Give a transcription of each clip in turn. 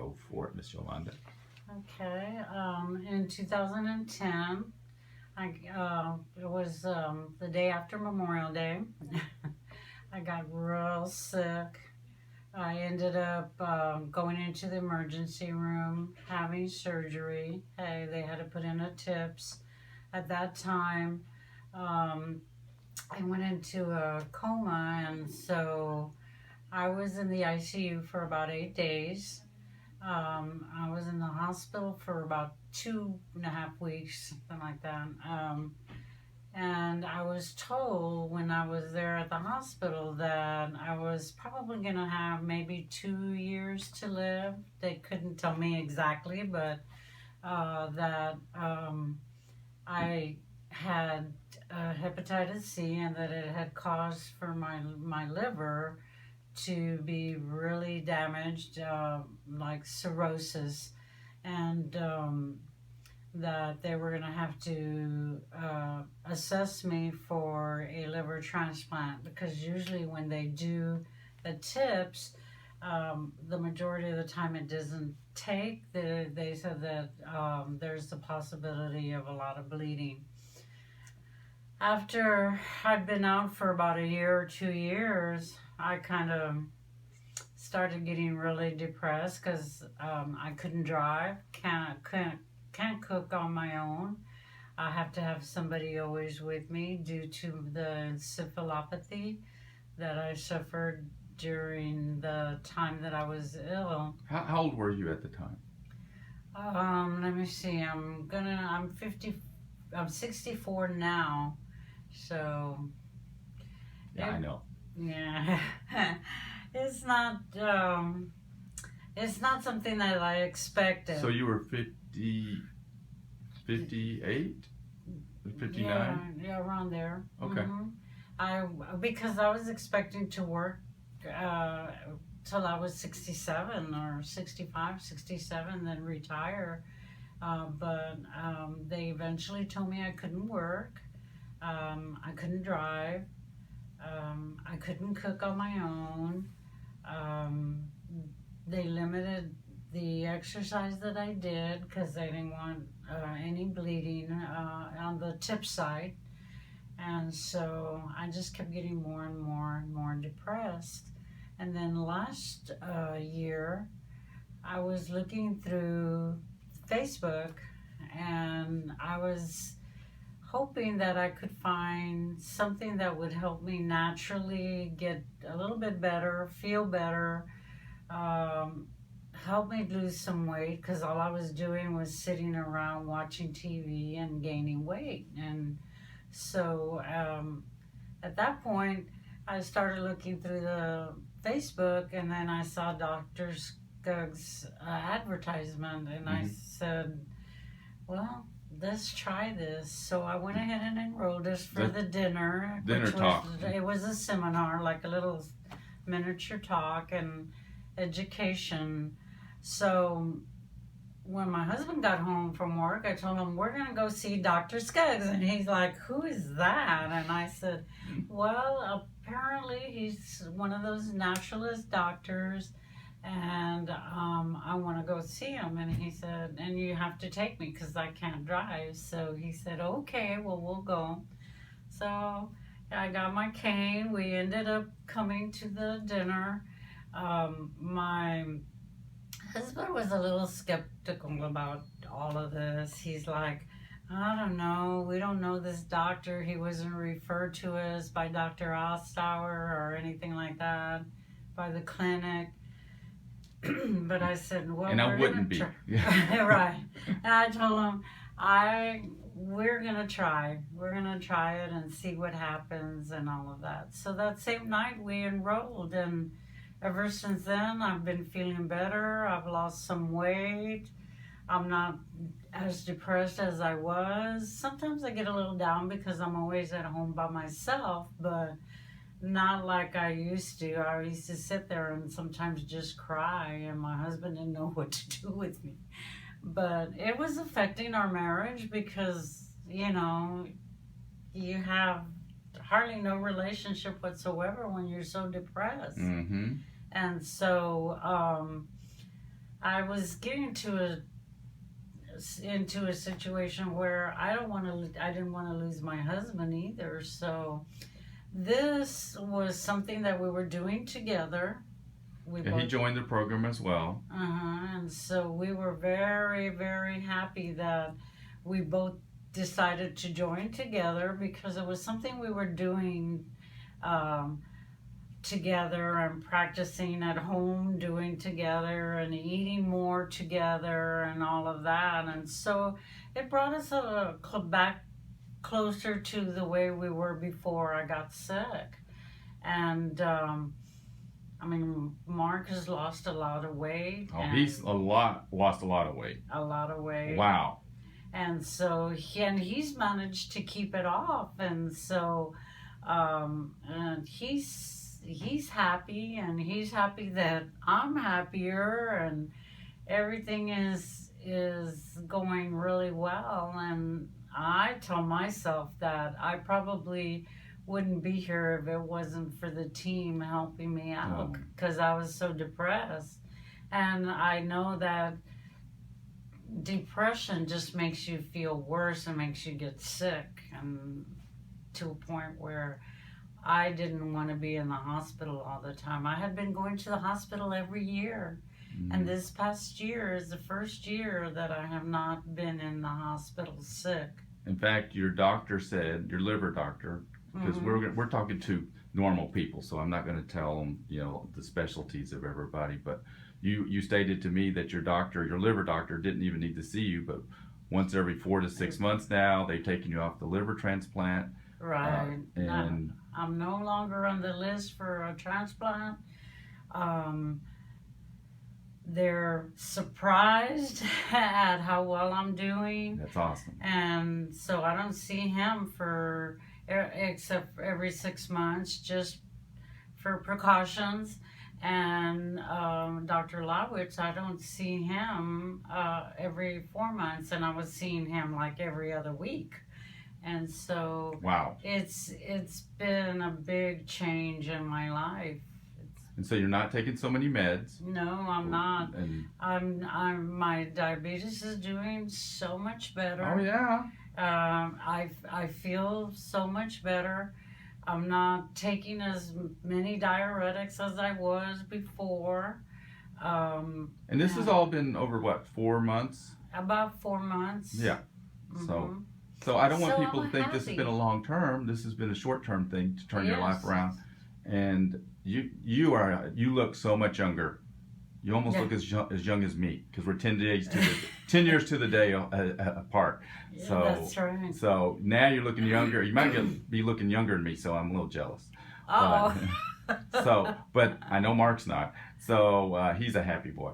Go for it, Miss Yolanda. Okay. In 2010, it was the day after Memorial Day. I got real sick. I ended up going into the emergency room, having surgery. Hey, they had to put in a TIPS. At that time, um, I went into a coma, and so I was in the ICU for about 8 days. I was in the hospital for about 2.5 weeks, something like that. And I was told when I was there at the hospital that I was probably going to have maybe 2 years to live. They couldn't tell me exactly, but that I had hepatitis C and that it had caused for my liver to be really damaged, like cirrhosis, and that they were going to have to assess me for a liver transplant because usually when they do the tips, the majority of the time it doesn't take. They said that there's the possibility of a lot of bleeding. After I'd been out for about a year or 2 years, I kind of started getting really depressed because I couldn't drive, can't cook on my own. I have to have somebody always with me due to the encephalopathy that I suffered during the time that I was ill. How old were you at the time? Let me see. I'm 50. I'm 64 now, so Yeah, it, I know. yeah, it's not. It's not something that I expected. So you were 50, 58, 59? Yeah, around there. Okay. I because I was expecting to work uh, till I was 67 or 65, 67, then retire. But they eventually told me I couldn't work. I couldn't drive. I couldn't cook on my own. Um, they limited the exercise that I did because they didn't want any bleeding on the tip side. And so I just kept getting more and more and more depressed. And then last year, I was looking through Facebook and I was hoping that I could find something that would help me naturally get a little bit better, feel better, um, help me lose some weight because all I was doing was sitting around watching TV and gaining weight. And so at that point, I started looking through the Facebook and then I saw Dr. Skug's advertisement and I said, well, let's try this. So I went ahead and enrolled us for the dinner. Dinner talk. It was a seminar, like a little miniature talk and education. So when my husband got home from work, I told him, we're going to go see Dr. Skuggs. And he's like, who is that? And I said, well, apparently he's one of those naturalist doctors and I want to go see him. And he said, and you have to take me because I can't drive. So he said, okay, well, we'll go. So I got my cane. We ended up coming to the dinner. My husband was a little skeptical about all of this. He's like, I don't know. We don't know this doctor. He wasn't referred to us by Dr. Ostauer or anything like that, by the clinic. But I said, well, and I wouldn't be. Right. And I told him, we're going to try. We're going to try it and see what happens and all of that. So that same night we enrolled, and ever since then I've been feeling better. I've lost some weight. I'm not as depressed as I was. Sometimes I get a little down because I'm always at home by myself, but not like I used to. I used to sit there and sometimes just cry, and my husband didn't know what to do with me. But it was affecting our marriage because, you know, you have hardly no relationship whatsoever when you're so depressed. Mm-hmm. And so I was getting into a situation where I didn't want to lose my husband either. So this was something that we were doing together. We And he both, joined the program as well. and so we were very, very happy that we both decided to join together because it was something we were doing um, together and practicing at home, doing together and eating more together and all of that. And so it brought us back closer to the way we were before I got sick. And I mean, Mark has lost a lot of weight. Oh, he's lost a lot of weight. A lot of weight. Wow. And so he's managed to keep it off. And so and he's happy, and he's happy that I'm happier, and everything is going really well. And I tell myself that I probably wouldn't be here if it wasn't for the team helping me out, because I was so depressed. And I know that depression just makes you feel worse and makes you get sick, and to a point where I didn't want to be in the hospital all the time. I had been going to the hospital every year, and this past year is the first year that I have not been in the hospital sick. In fact, your doctor said, your liver doctor, because we're talking to normal people, so I'm not going to tell them, the specialties of everybody, but you stated to me that your liver doctor didn't even need to see you, but once every 4 to 6 months now, they've taken you off the liver transplant. Right. And I'm no longer on the list for a transplant. They're surprised at how well I'm doing. That's awesome. And so I don't see him except for every 6 months, just for precautions. And Dr. Lawitz, I don't see him every 4 months, and I was seeing him like every other week. And so wow, it's been a big change in my life. And so you're not taking so many meds. No, I'm not. And my diabetes is doing so much better. oh yeah. I feel so much better. I'm not taking as many diuretics as I was before. And this has all been over what, 4 months? About 4 months. Yeah. So I don't want people to think this has been a long term. This has been a short term thing to turn your life around. And you look so much younger. You almost look as young as me, because we're 10 years to the day apart. Yeah, so that's right. So now you're looking younger. You might be looking younger than me, so I'm a little jealous. Oh. But I know Mark's not. So he's a happy boy.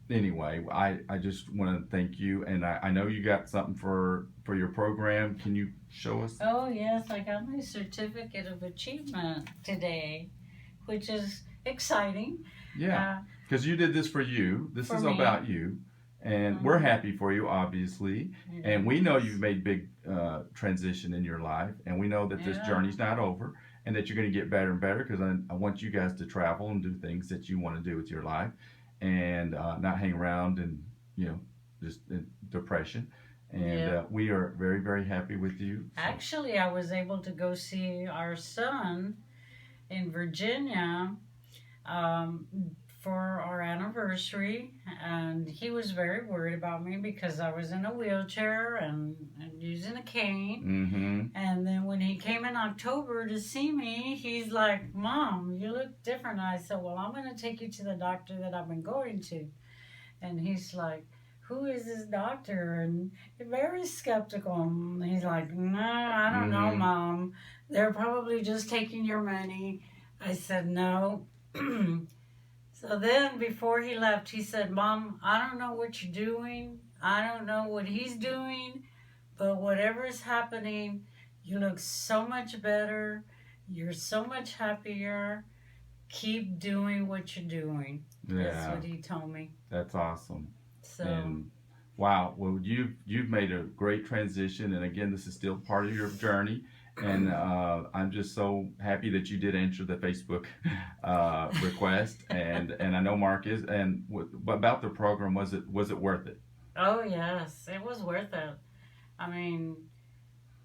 Anyway, I just want to thank you, and I know you got something for your program. Can you show us? Oh yes, I got my certificate of achievement today, which is exciting. Yeah, because you did this for you. This is me. About you, and we're happy for you, obviously. And we know you've made big transition in your life, and we know that this journey's not over, and that you're going to get better and better, because I want you guys to travel and do things that you want to do with your life, and not hang around and just in depression. And we are very, very happy with you. So. Actually, I was able to go see our son in Virginia for our anniversary, and he was very worried about me because I was in a wheelchair and using a cane. And then when he came in October to see me, he's like, "Mom, you look different." I said, "Well, I'm going to take you to the doctor that I've been going to." And he's like, "Who is this doctor?" And very skeptical. And he's like, "No, I don't know, Mom. They're probably just taking your money." I said, "No." So then before he left, he said, "Mom, I don't know what you're doing. I don't know what he's doing, but whatever is happening, you look so much better. You're so much happier. Keep doing what you're doing." Yeah. That's what he told me. That's awesome. So. And wow, well, you've made a great transition, and again, this is still part of your journey, and I'm just so happy that you did answer the Facebook request, and I know Mark is. And about the program, was it worth it? Oh, yes, it was worth it. I mean,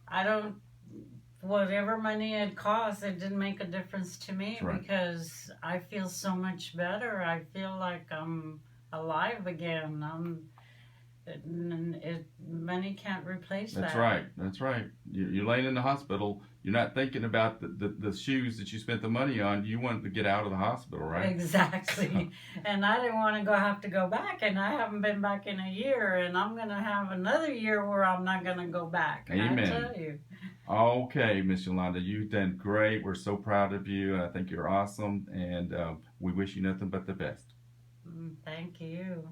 I don't, whatever money it cost, it didn't make a difference to me That's right. because I feel so much better. I feel like I'm alive again. Money can't replace That's that. right. That's right. You're laying in the hospital. You're not thinking about the shoes that you spent the money on. You wanted to get out of the hospital, right? Exactly. And I didn't want to have to go back, and I haven't been back in a year, and I'm gonna have another year where I'm not gonna go back. I Amen. tell you. Okay, Miss Yolanda, you've done great. We're so proud of you. I think you're awesome, and we wish you nothing but the best. Thank you.